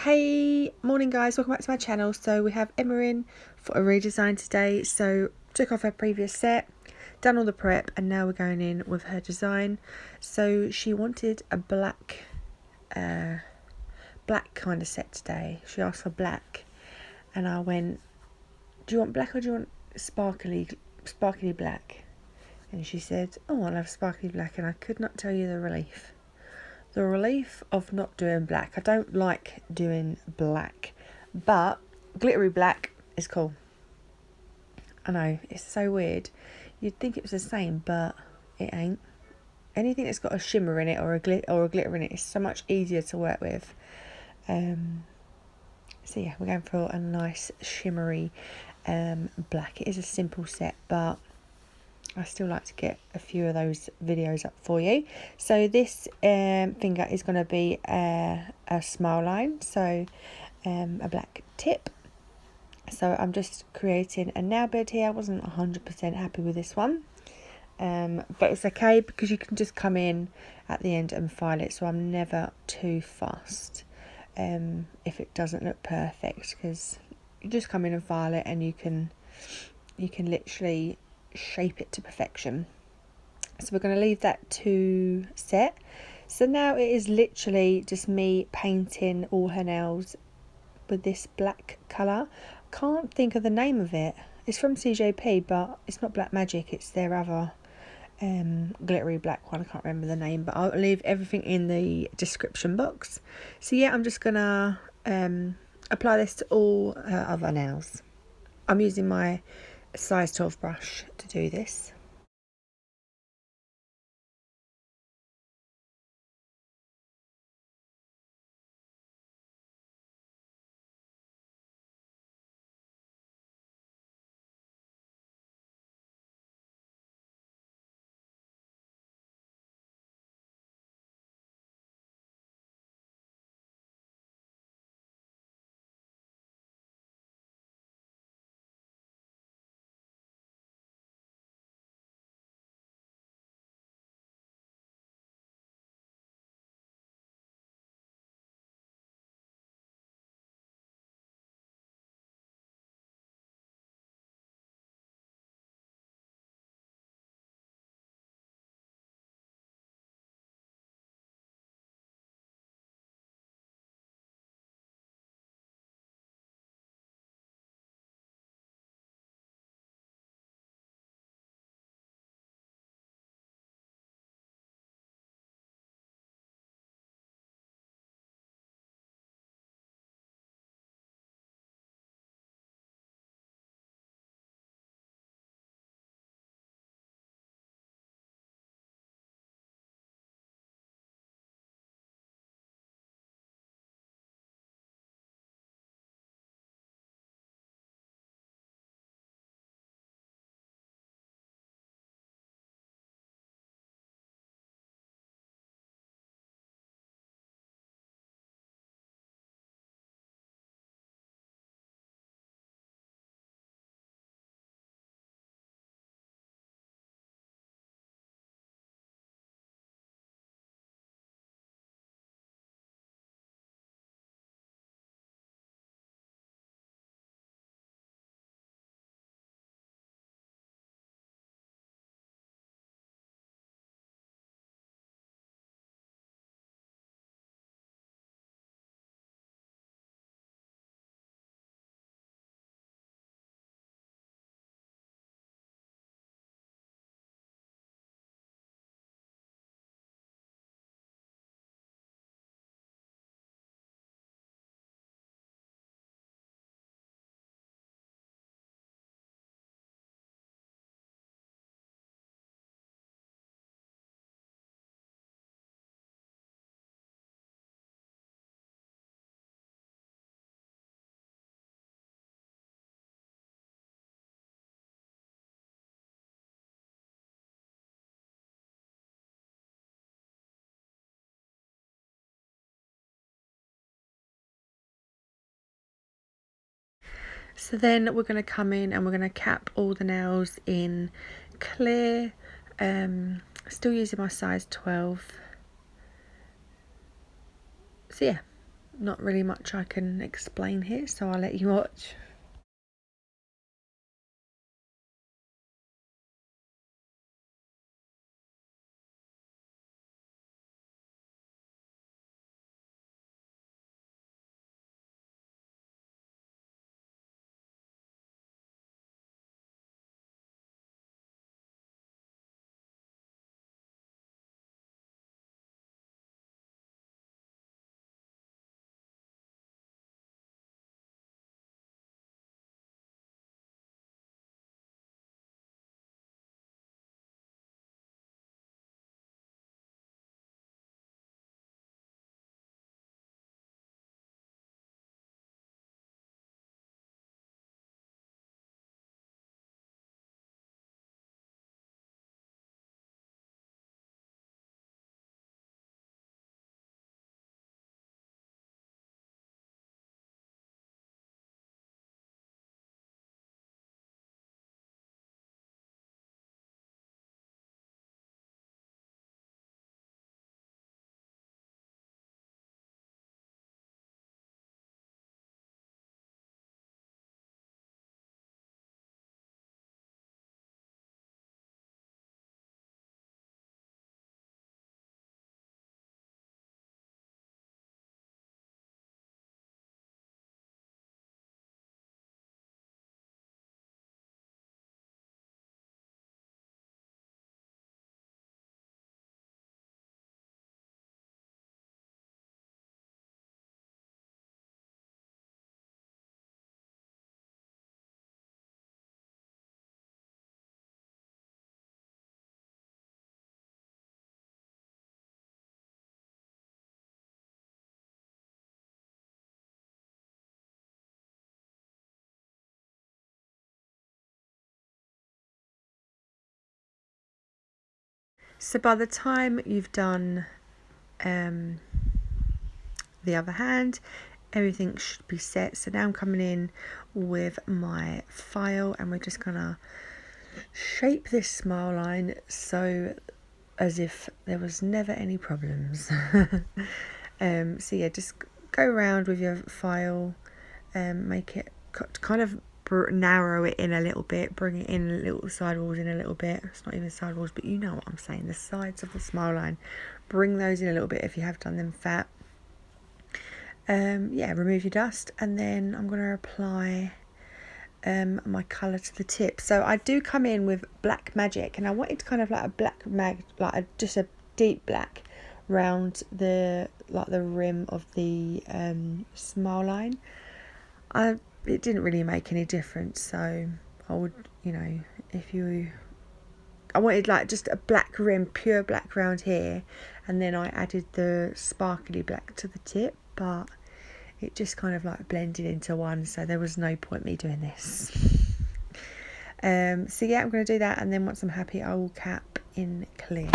Hey, morning guys, welcome back to my channel. So we have Emma in for a redesign today. So took off her previous set, done all the prep, and now we're going in with her design. So she wanted a black kind of set today. She asked for black, and I went, do you want black or do you want sparkly black? And she said, oh, I'll have sparkly black, and I could not tell you the relief. The relief of not doing black. I don't like doing black, but glittery black is cool. I know, it's so weird. You'd think it was the same, but it ain't. Anything that's got a shimmer in it or a glitter in it is so much easier to work with. So yeah, we're going for a nice shimmery black. It is a simple set, but I still like to get a few of those videos up for you. So this finger is going to be a smile line, so a black tip. So I'm just creating a nail bed here. I wasn't 100% happy with this one, but it's okay because you can just come in at the end and file it. So I'm never too fussed if it doesn't look perfect, because you just come in and file it, and you can literally shape it to perfection. So we're going to leave that to set. So now it is literally just me painting all her nails with this black colour. Can't think of the name of it. It's from CJP, but it's not Black Magic, it's their other glittery black one. I can't remember the name, but I'll leave everything in the description box. So yeah, I'm just gonna apply this to all her other nails. I'm using my size 12 brush to do this. So then we're going to come in and we're going to cap all the nails in clear, still using my size 12. So yeah, not really much I can explain here, so I'll let you watch. So by the time you've done the other hand, everything should be set. So now I'm coming in with my file, and we're just gonna shape this smile line so as if there was never any problems. So yeah, just go around with your file, make it kind of narrow it in a little bit, bring it in a little, sidewalls in a little bit. It's not even sidewalls, but you know what I'm saying, the sides of the smile line, bring those in a little bit if you have done them fat. Yeah, remove your dust, and then I'm going to apply my colour to the tip. So I do come in with Black Magic, and I wanted kind of like a black just a deep black round the rim of the smile line. It didn't really make any difference, so I would, you know, I wanted like just a black rim, pure black round here, and then I added the sparkly black to the tip, but it just kind of like blended into one, so there was no point me doing this. So yeah, I'm going to do that, and then once I'm happy I will cap in clear.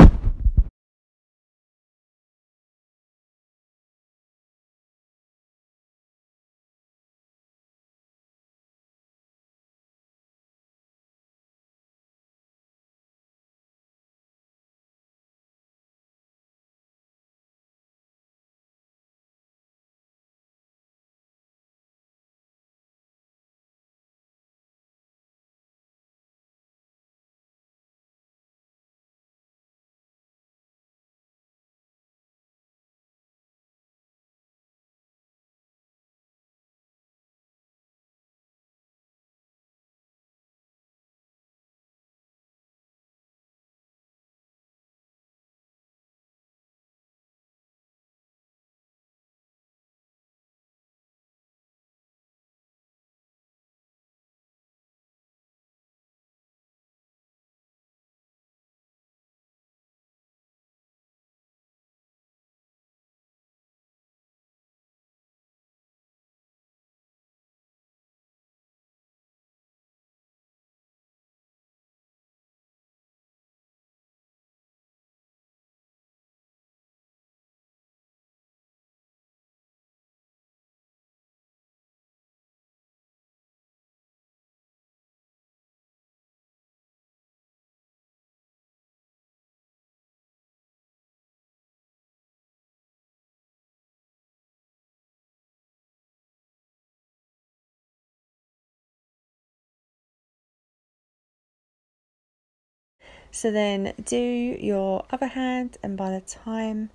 So then do your other hand, and by the time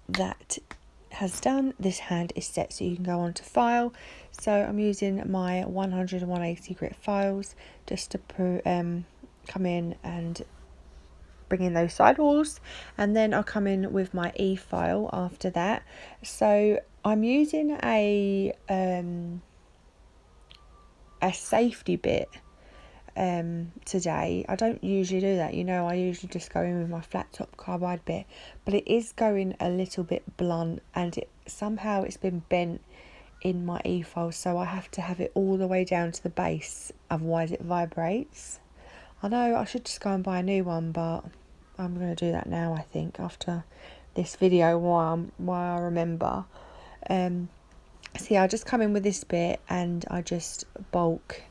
that has done, this hand is set, so you can go on to file. So I'm using my 100 and 180 grit files just to come in and bring in those sidewalls, and then I'll come in with my Efile after that. So I'm using a safety bit today. I don't usually do that, you know, I usually just go in with my flat top carbide bit, but it is going a little bit blunt, and somehow it's been bent in my Efile, so I have to have it all the way down to the base, otherwise it vibrates. I know I should just go and buy a new one, but I'm going to do that now, I think, after this video, while I remember. So yeah, I just come in with this bit and I just debulk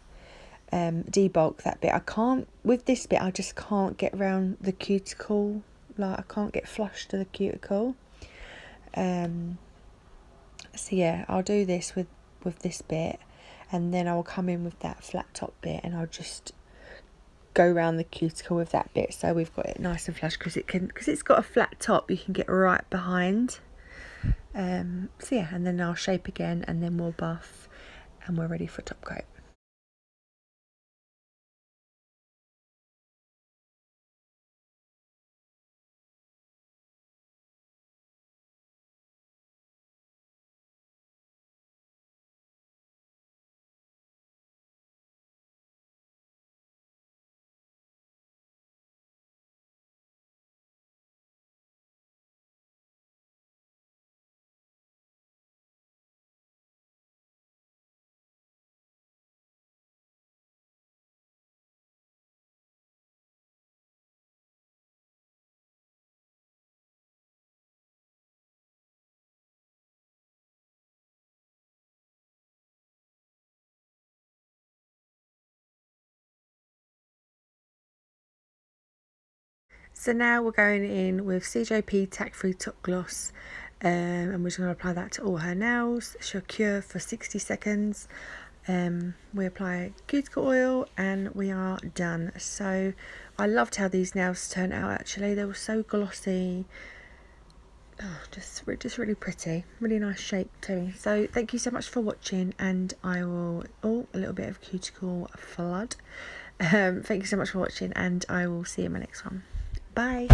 that bit. I can't, with this bit, I just can't get around the cuticle, like I can't get flush to the cuticle. So yeah, I'll do this with this bit, and then I'll come in with that flat top bit and I'll just go around the cuticle with that bit, so we've got it nice and flush, because it's got a flat top, you can get right behind. So yeah, and then I'll shape again, and then we'll buff, and we're ready for top coat. So now we're going in with CJP Tack Free Top Gloss, and we're just going to apply that to all her nails. She'll cure for 60 seconds. We apply cuticle oil and we are done. So I loved how these nails turned out, actually. They were so glossy. Oh, just really pretty, really nice shape too. So thank you so much for watching, and I will, a little bit of cuticle flood. Thank you so much for watching, and I will see you in my next one. Bye.